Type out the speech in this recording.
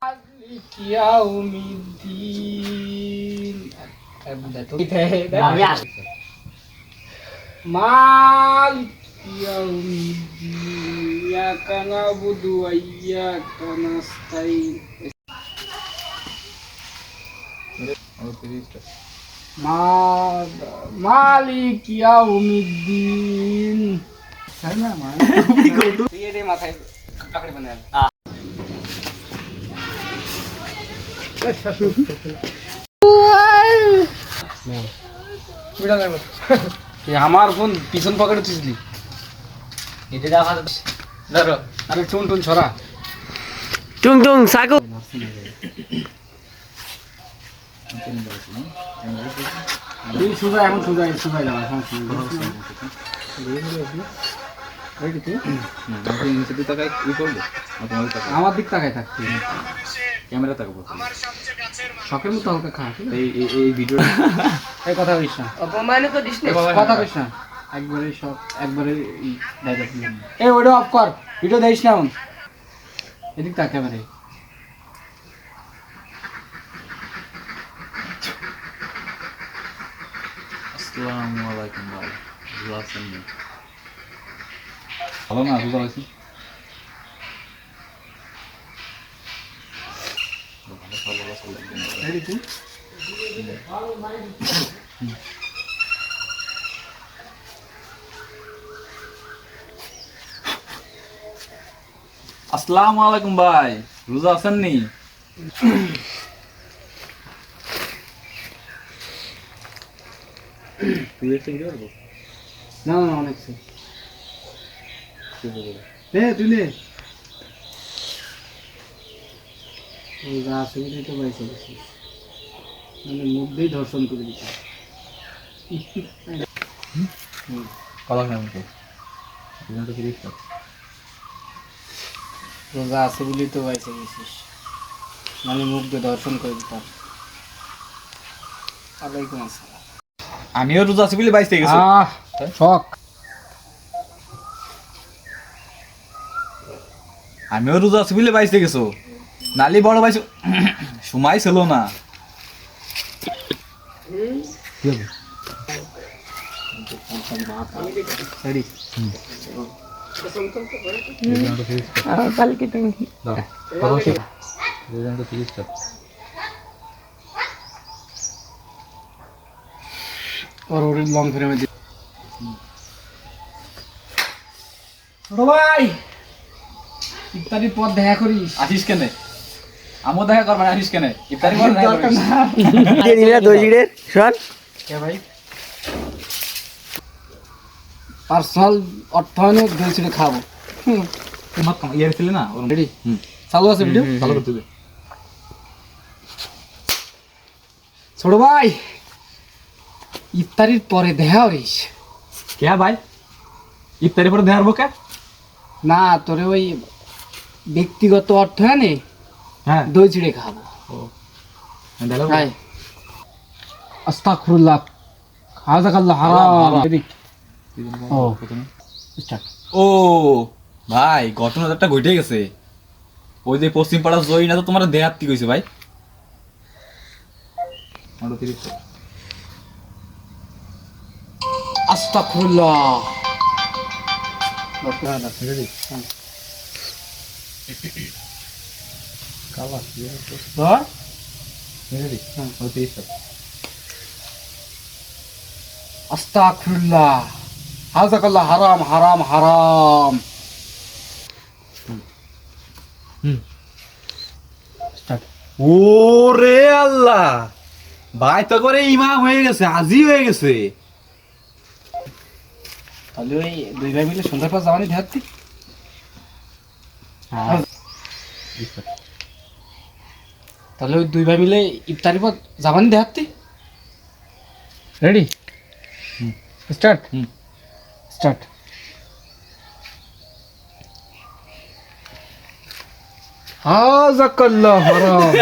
مالك يوم الدين مالك يوم الدين إياك نعبد وإياك نستعين مالك يوم الدين মাথায় কাকড়ি বানায় আমার ফোন পিছন পকেটে তুইছিলি ধরো আরে চুন টুন ছড়া টুং টুং সাকু তুই সুজা এখন সুজা সুজাই যাবা আমার দিক তাকাই থাকছি ক্যামেরা তাকাবো শখের মতো হালকা খা এই ভিডিও এই কথা বলিস না অপমানিত দিস না কথা বলিস না একবারে সব একবারে এই ওটা অফ কর ভিডিও দেখিস না এদিক তাক ক্যামেরায় আসসালামু আলাইকুম ভাই ভালো আছেন ভালো না বুঝা পাইছি আসসালামু আলাইকুম ভাই রোজা আছেন নি না না অনেক তুই নে আসলে তো পাইছে মানে মধ্যেই ধর্ষণ করে দিতে কলা কেমন তো রোজা আছে বলেই তো পাইছে গেছিস মানে মুখ দিয়ে দর্শন করে দিতাম ওয়ালাইকুম আসসালাম আমিও রোজা আছি বলে 22 থেকে গেছি শখ আমিও রোজা আছি বলে 22 থেকে গেছো নালি বড় ভাই সময় ছিল না কালকে তুমি और लॉन्ग फिर में ছোট ভাই ইফতারি পর দেখা করিস আসিস কেন আমও দেখা করবেন আসিস কেন ইফতারি পর দেখা দরকার করিস না দিয়ে দিলে দই জিড়ে শোন কে ভাই পার্সোনাল অর্থায়নে দিয়েছিলে খাবো তোমার ইয়ার ছিল না ওর রেডি চালু আছে ভিডিও ভালো করতে দে ছোট ভাই ইফতারির পরে দেখা করিস কে ভাই ইফতারি পরে দেখা হবো কে না তোরে ওই ব্যক্তিগত অর্থায়নে হ্যাঁ দই চিড়ে খাবো দেখা ভাই আস্তাগফিরুল্লাহ হাযাকাল্লাহ হারাম রেডি ও স্টার্ট ও ভাই ঘটনাটা একটা ঘটে গেছে ওই যে পশ্চিম পাড়া জয়ী না তো তোমার দেহাত কি কইছে ভাই আস্তাগফিরুল্লাহ আস্তাগফিরুল্লাহ হাযাকাল্লাহ হারাম হারাম হারাম স্টার্ট ওরে আল্লাহ ভাই তো করে ইমাম হয়ে গেছে আজি হয়ে গেছে তাহলে ওই দুই ভাই মিলে সন্ধ্যার পর যাওয়ানি দেখাচ্ছি তাহলে ওই দুই ভাই মিলে ইফতারির পর যাবানি দেখাচ্ছি রেডি স্টার্ট স্টার্ট হাযাকাল্লাহ হারাম